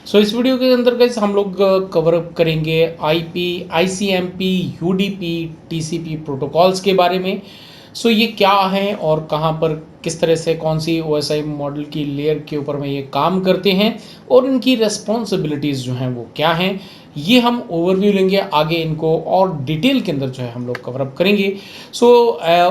सो इस वीडियो के अंदर गाइस हम लोग कवर अप करेंगे IP, ICMP, UDP, TCP protocols के बारे में। सो ये क्या है और कहाँ पर किस तरह से कौन सी ओएसआई मॉडल की लेयर के ऊपर में ये काम करते हैं और इनकी रेस्पॉन्सिबिलिटीज़ जो हैं वो क्या हैं, ये हम ओवरव्यू लेंगे। आगे इनको और डिटेल के अंदर जो है हम लोग कवर अप करेंगे। सो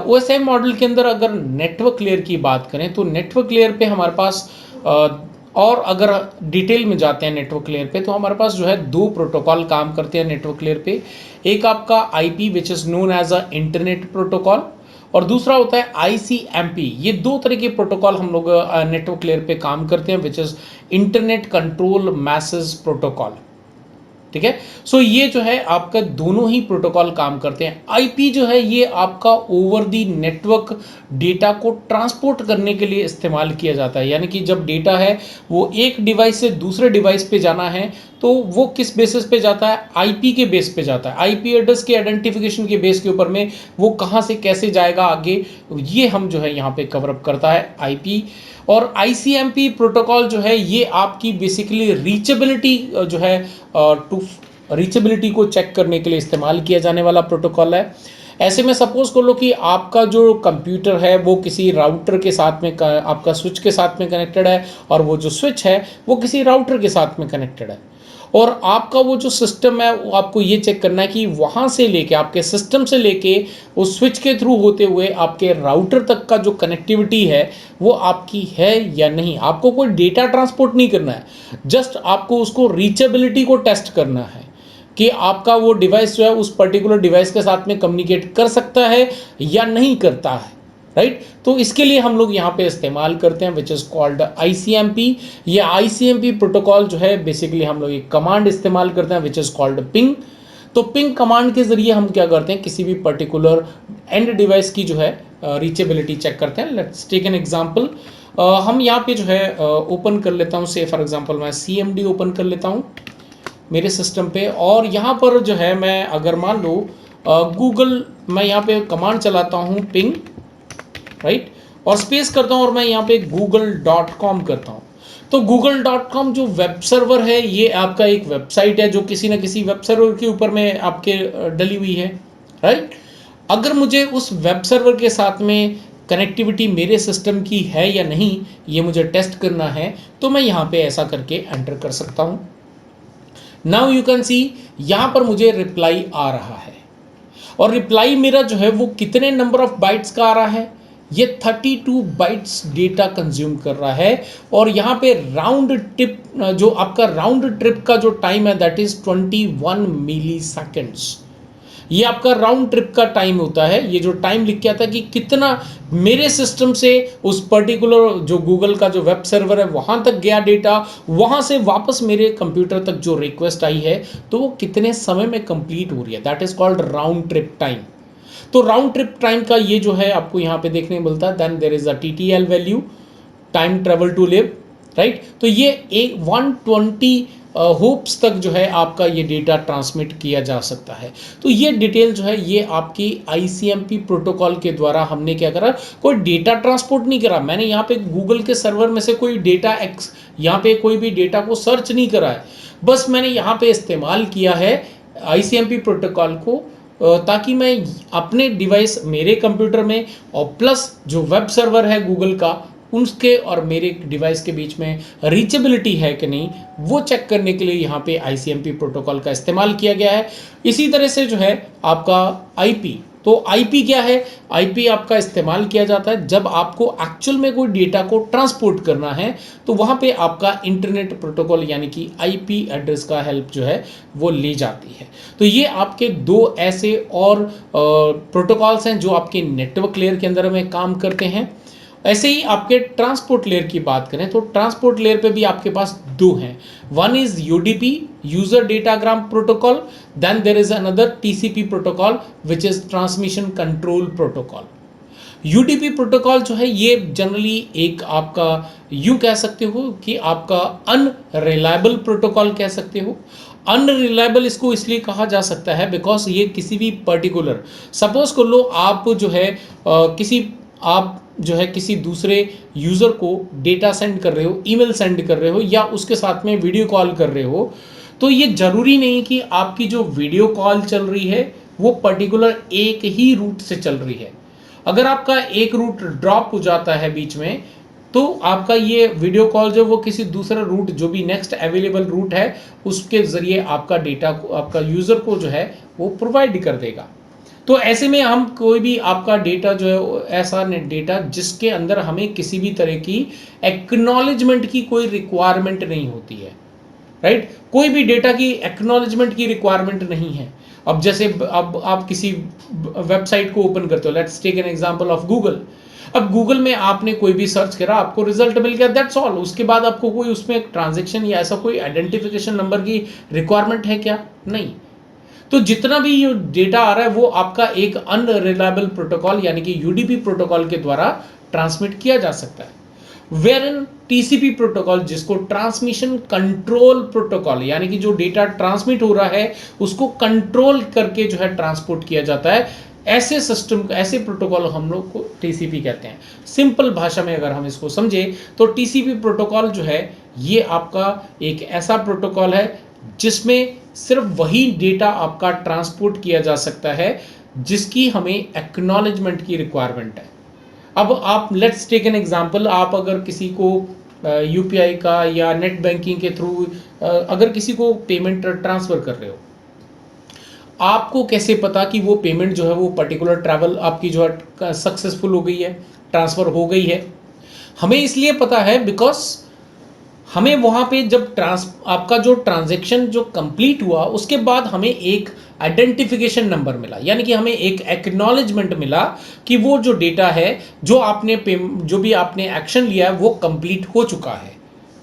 ओएसआई मॉडल के अंदर अगर नेटवर्क लेयर की बात करें तो नेटवर्क लेयर पे हमारे पास और अगर डिटेल में जाते हैं नेटवर्क लेयर पे तो हमारे पास जो है दो प्रोटोकॉल काम करते हैं नेटवर्क लेयर पे। एक आपका IP which is known as a internet protocol और दूसरा होता है आईसीएमपी। ये दो तरह के प्रोटोकॉल हम लोग नेटवर्क लेयर पे काम करते हैं which is internet control message protocol. ठीक है। सो ये जो है आपका दोनों ही प्रोटोकॉल काम करते हैं। आईपी जो है ये आपका ओवर दी नेटवर्क डेटा को ट्रांसपोर्ट करने के लिए इस्तेमाल किया जाता है, यानी कि जब डेटा है वो एक डिवाइस से दूसरे डिवाइस पे जाना है तो वो किस बेसिस पे जाता है, आईपी के बेस पे जाता है। आईपी एड्रेस के आइडेंटिफिकेशन के बेस के ऊपर में वो कहाँ से कैसे जाएगा आगे, ये हम जो है यहाँ पे कवर अप करता है आईपी। और आईसीएमपी प्रोटोकॉल जो है ये आपकी बेसिकली रीचेबिलिटी जो है टू रीचेबिलिटी को चेक करने के लिए इस्तेमाल किया जाने वाला प्रोटोकॉल है। ऐसे में सपोज कर लो कि आपका जो कंप्यूटर है वो किसी राउटर के साथ में आपका स्विच के साथ में कनेक्टेड है और वो जो स्विच है वो किसी राउटर के साथ में कनेक्टेड है और आपका वो जो सिस्टम है वो आपको ये चेक करना है कि वहाँ से लेके आपके सिस्टम से लेके उस स्विच के थ्रू होते हुए आपके राउटर तक का जो कनेक्टिविटी है वो आपकी है या नहीं। आपको कोई डेटा ट्रांसपोर्ट नहीं करना है, जस्ट आपको उसको रीचेबिलिटी को टेस्ट करना है कि आपका वो डिवाइस जो है उस पर्टिकुलर डिवाइस के साथ में कम्युनिकेट कर सकता है या नहीं करता है, राइट। तो इसके लिए हम लोग यहाँ पे इस्तेमाल करते हैं विच इज़ कॉल्ड आईसीएमपी। ये आईसीएमपी प्रोटोकॉल जो है बेसिकली हम लोग एक कमांड इस्तेमाल करते हैं विच इज़ कॉल्ड पिंग। तो पिंग कमांड के ज़रिए हम क्या करते हैं, किसी भी पर्टिकुलर एंड डिवाइस की जो है रीचेबिलिटी चेक करते हैं। Let's take an example. हम यहाँ पे जो है ओपन कर लेता हूँ, से फॉर एग्जाम्पल मैं CMD ओपन कर लेता हूँ मेरे सिस्टम पे और यहाँ पर जो है मैं अगर मान लो गूगल, मैं यहाँ पे कमांड चलाता हूँ पिंग, राइट, और स्पेस करता हूँ और मैं यहाँ पे google.com करता हूँ। तो google.com जो वेब सर्वर है ये आपका एक वेबसाइट है जो किसी न किसी वेब सर्वर के ऊपर में आपके डली हुई है, राइट। अगर मुझे उस वेब सर्वर के साथ में कनेक्टिविटी मेरे सिस्टम की है या नहीं ये मुझे टेस्ट करना है तो मैं यहाँ पे ऐसा करके एंटर कर सकता हूँ। नाउ यू कैन सी यहाँ पर मुझे रिप्लाई आ रहा है और रिप्लाई मेरा जो है वो कितने नंबर ऑफ बाइट्स का आ रहा है, ये 32 बाइट्स डेटा कंज्यूम कर रहा है। और यहाँ पे राउंड ट्रिप जो आपका राउंड ट्रिप का जो टाइम है दैट इज 21 मिली सेकेंड्स। ये आपका राउंड ट्रिप का टाइम होता है। ये जो टाइम लिख के आता है कि कितना मेरे सिस्टम से उस पर्टिकुलर जो गूगल का जो वेब सर्वर है वहाँ तक गया डेटा, वहाँ से वापस मेरे कंप्यूटर तक जो रिक्वेस्ट आई है तो वो कितने समय में कंप्लीट हो रही है, that is called round trip time. तो राउंड ट्रिप टाइम का ये जो है आपको यहाँ पे देखने को मिलता है। Then there is a TTL value, time travel to live, right. तो ये 120 होप्स तक जो है आपका ये डेटा ट्रांसमिट किया जा सकता है। तो ये डिटेल जो है ये आपकी आईसीएमपी प्रोटोकॉल के द्वारा हमने क्या करा, कोई डेटा ट्रांसपोर्ट नहीं करा। मैंने यहाँ पे गूगल के सर्वर में से कोई डेटा यहाँ पे कोई भी डेटा को सर्च नहीं करा है, बस मैंने यहाँ पे इस्तेमाल किया है आईसीएमपी प्रोटोकॉल को ताकि मैं अपने डिवाइस मेरे कंप्यूटर में और प्लस जो वेब सर्वर है गूगल का उसके और मेरे डिवाइस के बीच में रीचेबिलिटी है कि नहीं वो चेक करने के लिए यहाँ पे आईसीएमपी प्रोटोकॉल का इस्तेमाल किया गया है। इसी तरह से जो है आपका आईपी, तो आईपी क्या है, आईपी आपका इस्तेमाल किया जाता है जब आपको एक्चुअल में कोई डेटा को ट्रांसपोर्ट करना है तो वहाँ पे आपका इंटरनेट प्रोटोकॉल यानी कि आईपी एड्रेस का हेल्प जो है वो ली जाती है। तो ये आपके दो ऐसे और प्रोटोकॉल्स हैं जो आपके नेटवर्क लेयर के अंदर में काम करते हैं। ऐसे ही आपके ट्रांसपोर्ट लेयर की बात करें तो ट्रांसपोर्ट लेयर पे भी आपके पास दो हैं। One is UDP, user datagram protocol, then there is another TCP protocol which is transmission control protocol. UDP protocol जो है ये जनरली एक आपका यूं कह सकते हो कि आपका अनरिलायबल प्रोटोकॉल कह सकते हो। अनरिलायबल इसको इसलिए कहा जा सकता है बिकॉज ये किसी भी पर्टिकुलर, सपोज कर लो आप जो है किसी आप जो है किसी दूसरे यूज़र को डेटा सेंड कर रहे हो, ईमेल सेंड कर रहे हो या उसके साथ में वीडियो कॉल कर रहे हो, तो ये ज़रूरी नहीं कि आपकी जो वीडियो कॉल चल रही है वो पर्टिकुलर एक ही रूट से चल रही है। अगर आपका एक रूट ड्रॉप हो जाता है बीच में, तो आपका ये वीडियो कॉल जो वो किसी दूसरा रूट जो भी नेक्स्ट अवेलेबल रूट है उसके ज़रिए आपका डेटा को, आपका यूज़र को जो है वो प्रोवाइड कर देगा। तो ऐसे में हम कोई भी आपका डेटा जो है ऐसा डेटा जिसके अंदर हमें किसी भी तरह की एक्नॉलेजमेंट की कोई रिक्वायरमेंट नहीं होती है, राइट। कोई भी डेटा की एक्नॉलेजमेंट की रिक्वायरमेंट नहीं है। अब जैसे अब आप किसी वेबसाइट को ओपन करते हो, let's take an example of Google. अब गूगल में आपने कोई भी सर्च करा, आपको रिजल्ट मिल गया, दैट्स ऑल। उसके बाद आपको कोई उसमें ट्रांजैक्शन या ऐसा कोई आइडेंटिफिकेशन नंबर की रिक्वायरमेंट है क्या? नहीं। तो जितना भी ये डेटा आ रहा है वो आपका एक अनरिलायबल प्रोटोकॉल यानी कि यूडीपी प्रोटोकॉल के द्वारा ट्रांसमिट किया जा सकता है। वेयर इन टीसीपी प्रोटोकॉल, जिसको ट्रांसमिशन कंट्रोल प्रोटोकॉल, यानी कि जो डेटा ट्रांसमिट हो रहा है उसको कंट्रोल करके जो है ट्रांसपोर्ट किया जाता है, ऐसे सिस्टम, ऐसे प्रोटोकॉल हम लोग को टीसीपी कहते हैं। सिंपल भाषा में अगर हम इसको समझें तो टीसीपी प्रोटोकॉल जो है ये आपका एक ऐसा प्रोटोकॉल है जिसमें सिर्फ वही डेटा आपका ट्रांसपोर्ट किया जा सकता है जिसकी हमें एक्नॉलेजमेंट की रिक्वायरमेंट है। अब आप लेट्स टेक एन एग्जांपल, आप अगर किसी को यूपीआई का या नेट बैंकिंग के थ्रू अगर किसी को पेमेंट ट्रांसफ़र कर रहे हो, आपको कैसे पता कि वो पेमेंट जो है वो पर्टिकुलर ट्रैवल आपकी जो है सक्सेसफुल हो गई है, ट्रांसफ़र हो गई है? हमें इसलिए पता है बिकॉज हमें वहाँ पे जब आपका जो ट्रांजैक्शन जो कंप्लीट हुआ उसके बाद हमें एक आइडेंटिफिकेशन नंबर मिला, यानी कि हमें एक एक्नॉलेजमेंट मिला कि वो जो डेटा है जो भी आपने एक्शन लिया है वो कंप्लीट हो चुका है,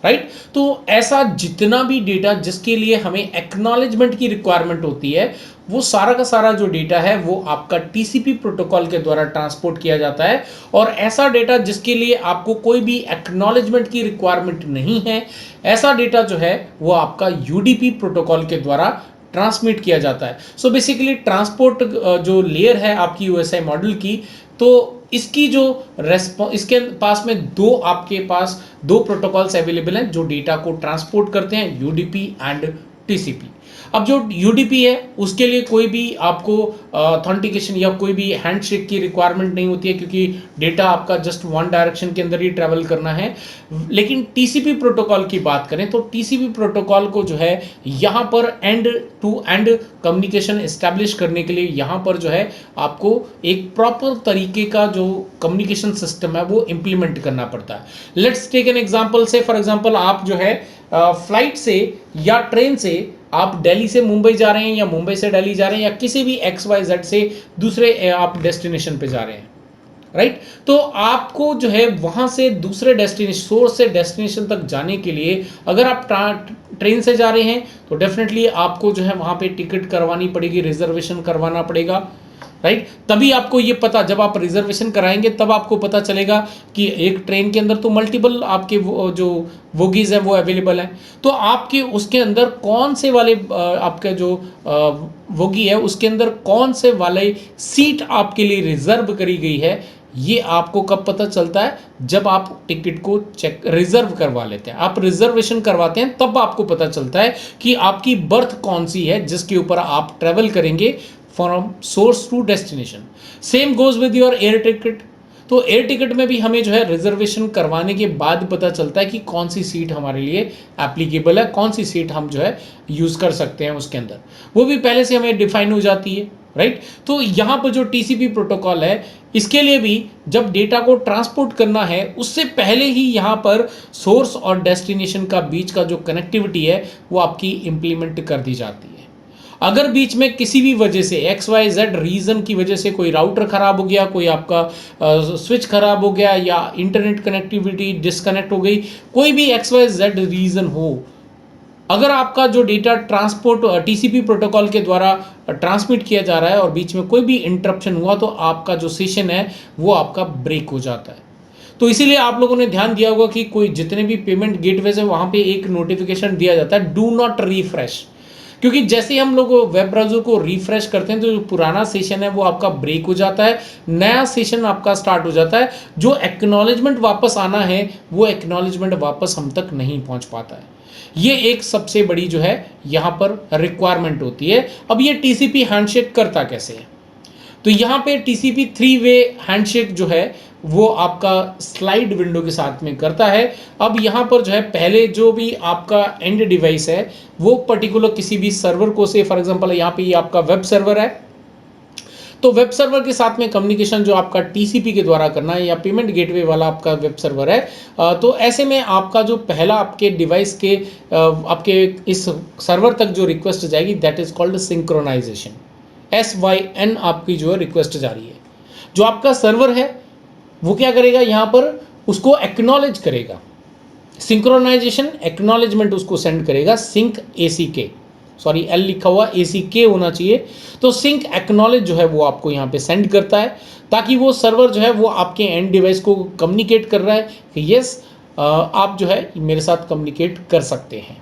राइट। तो ऐसा जितना भी डेटा जिसके लिए हमें एक्नॉलेजमेंट की रिक्वायरमेंट होती है वो सारा का सारा जो डेटा है वो आपका टीसीपी प्रोटोकॉल के द्वारा ट्रांसपोर्ट किया जाता है। और ऐसा डेटा जिसके लिए आपको कोई भी एक्नॉलेजमेंट की रिक्वायरमेंट नहीं है, ऐसा डेटा जो है वो आपका यूडीपी प्रोटोकॉल के द्वारा ट्रांसमिट किया जाता है। सो बेसिकली ट्रांसपोर्ट जो लेयर है आपकी यूएसआई मॉडल की, तो इसकी जो इसके पास में आपके पास दो प्रोटोकॉल्स अवेलेबल हैं जो डेटा को ट्रांसपोर्ट करते हैं, यूडीपी एंड टीसीपी। अब जो यूडीपी है उसके लिए कोई भी आपको ऑथेंटिकेशन या कोई भी हैंडशेक की रिक्वायरमेंट नहीं होती है क्योंकि डेटा आपका जस्ट वन डायरेक्शन के अंदर ही ट्रैवल करना है। लेकिन टीसीपी प्रोटोकॉल की बात करें तो टीसीपी प्रोटोकॉल को जो है यहाँ पर end to end communication establish करने के लिए यहाँ पर जो है आपको एक प्रॉपर तरीके का जो कम्युनिकेशन सिस्टम है वो इम्प्लीमेंट करना पड़ता है। लेट्स टेक एन एग्जाम्पल से, फॉर एग्जाम्पल आप जो है फ्लाइट से या ट्रेन से आप दिल्ली से मुंबई जा रहे हैं या मुंबई से दिल्ली जा रहे हैं या किसी भी XYZ से दूसरे आप डेस्टिनेशन पे जा रहे हैं, राइट। तो आपको जो है वहाँ से दूसरे डेस्टिनेशन, सोर्स से डेस्टिनेशन तक जाने के लिए अगर आप ट्रेन से जा रहे हैं तो डेफिनेटली आपको जो है वहाँ पे टिकट करवानी पड़ेगी, रिजर्वेशन करवाना पड़ेगा, राइट। तभी आपको ये पता, जब आप रिजर्वेशन कराएंगे तब आपको पता चलेगा कि एक ट्रेन के अंदर तो मल्टीपल आपके जो बोगीज हैं वो अवेलेबल हैं, तो आपके उसके अंदर कौन से वाले आपका जो बोगी है उसके अंदर कौन से वाले सीट आपके लिए रिजर्व करी गई है, ये आपको कब पता चलता है? जब आप टिकट को रिजर्व करवा लेते हैं, आप रिजर्वेशन करवाते हैं, तब आपको पता चलता है कि आपकी बर्थ कौन सी है जिसके ऊपर आप ट्रेवल करेंगे from source to destination. Same goes with your air ticket. तो एयर टिकट में भी हमें जो है रिजर्वेशन करवाने के बाद पता चलता है कि कौन सी सीट हमारे लिए एप्लीकेबल है, कौन सी सीट हम जो है यूज़ कर सकते हैं उसके अंदर, वो भी पहले से हमें डिफाइन हो जाती है, राइट। तो यहाँ पर जो टीसीपी प्रोटोकॉल है इसके लिए भी जब डेटा को ट्रांसपोर्ट करना है उससे पहले ही यहाँ पर सोर्स और डेस्टिनेशन का बीच का जो कनेक्टिविटी है वो आपकी इम्प्लीमेंट कर दी जाती है। अगर बीच में किसी भी वजह से XYZ रीज़न की वजह से कोई राउटर ख़राब हो गया, कोई आपका स्विच ख़राब हो गया या इंटरनेट कनेक्टिविटी डिस्कनेक्ट हो गई, कोई भी XYZ रीज़न हो, अगर आपका जो डेटा ट्रांसपोर्ट टीसीपी प्रोटोकॉल के द्वारा ट्रांसमिट किया जा रहा है और बीच में कोई भी इंटरप्शन हुआ तो आपका जो सेशन है वो आपका ब्रेक हो जाता है। तो इसीलिए आप लोगों ने ध्यान दिया होगा कि कोई जितने भी पेमेंट गेटवेज है वहाँ पे एक नोटिफिकेशन दिया जाता है, डू नॉट रिफ्रेश। क्योंकि जैसे ही हम लोग वेब ब्राउज़र को रिफ्रेश करते हैं तो जो पुराना सेशन है वो आपका ब्रेक हो जाता है, नया सेशन आपका स्टार्ट हो जाता है। जो एक्नॉलेजमेंट वापस आना है वो एक्नॉलेजमेंट वापस हम तक नहीं पहुंच पाता है। ये एक सबसे बड़ी जो है यहाँ पर रिक्वायरमेंट होती है। अब ये टीसीपी हैंडशेक करता कैसे है? तो यहाँ पे टीसीपी 3-वे हैंडशेक जो है वो आपका स्लाइड विंडो के साथ में करता है। अब यहाँ पर जो है पहले जो भी आपका एंड डिवाइस है वो पर्टिकुलर किसी भी सर्वर को, से फॉर एग्जांपल यहाँ पे ये आपका वेब सर्वर है, तो वेब सर्वर के साथ में कम्युनिकेशन जो आपका टीसीपी के द्वारा करना है, या पेमेंट गेटवे वाला आपका वेब सर्वर है, तो ऐसे में आपका जो पहला आपके डिवाइस के आपके इस सर्वर तक जो रिक्वेस्ट जाएगी that is called synchronization. SYN आपकी जो है रिक्वेस्ट जा रही है। जो आपका सर्वर है वो क्या करेगा, यहाँ पर उसको एक्नॉलेज करेगा, सिंक्रोनाइजेशन एक्नॉलेजमेंट उसको सेंड करेगा, सिंक ACK, सॉरी L लिखा हुआ ACK होना चाहिए। तो सिंक एक्नॉलेज जो है वो आपको यहाँ पे सेंड करता है, ताकि वो सर्वर जो है वो आपके एंड डिवाइस को कम्युनिकेट कर रहा है कि यस आप जो है मेरे साथ कम्युनिकेट कर सकते हैं,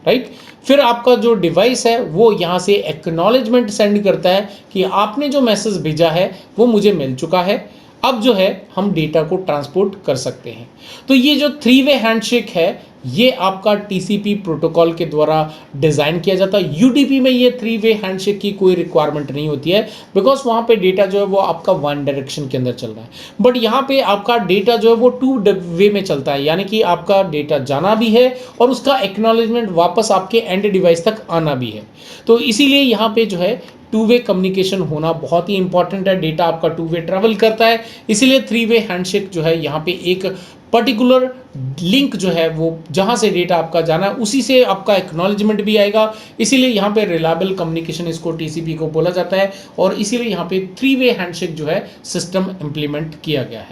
राइट। फिर आपका जो डिवाइस है वो यहाँ से एक्नॉलेजमेंट सेंड करता है कि आपने जो मैसेज भेजा है वो मुझे मिल चुका है, अब जो है हम डेटा को ट्रांसपोर्ट कर सकते हैं। तो ये जो 3-वे हैंडशेक है ये आपका टीसीपी प्रोटोकॉल के द्वारा डिज़ाइन किया जाता है। यूडीपी में ये 3-वे हैंडशेक की कोई रिक्वायरमेंट नहीं होती है, बिकॉज वहाँ पे डेटा जो है वो आपका 1 डायरेक्शन के अंदर चल रहा है। बट यहाँ पे आपका डेटा जो है वो 2 वे में चलता है, यानी कि आपका डेटा जाना भी है और उसका एक्नॉलेजमेंट वापस आपके एंड डिवाइस तक आना भी है। तो इसीलिए यहाँ पे जो है 2-वे कम्युनिकेशन होना बहुत ही इंपॉर्टेंट है। डेटा आपका 2-वे ट्रैवल करता है, इसीलिए 3-वे हैंडशेक जो है यहाँ पे एक पर्टिकुलर लिंक जो है वो जहाँ से डेटा आपका जाना है उसी से आपका एक्नॉलेजमेंट भी आएगा। इसीलिए यहाँ पे रिलायबल कम्युनिकेशन इसको टीसीपी को बोला जाता है, और इसीलिए यहाँ पे 3-वे हैंडशेक जो है सिस्टम इंप्लीमेंट किया गया है।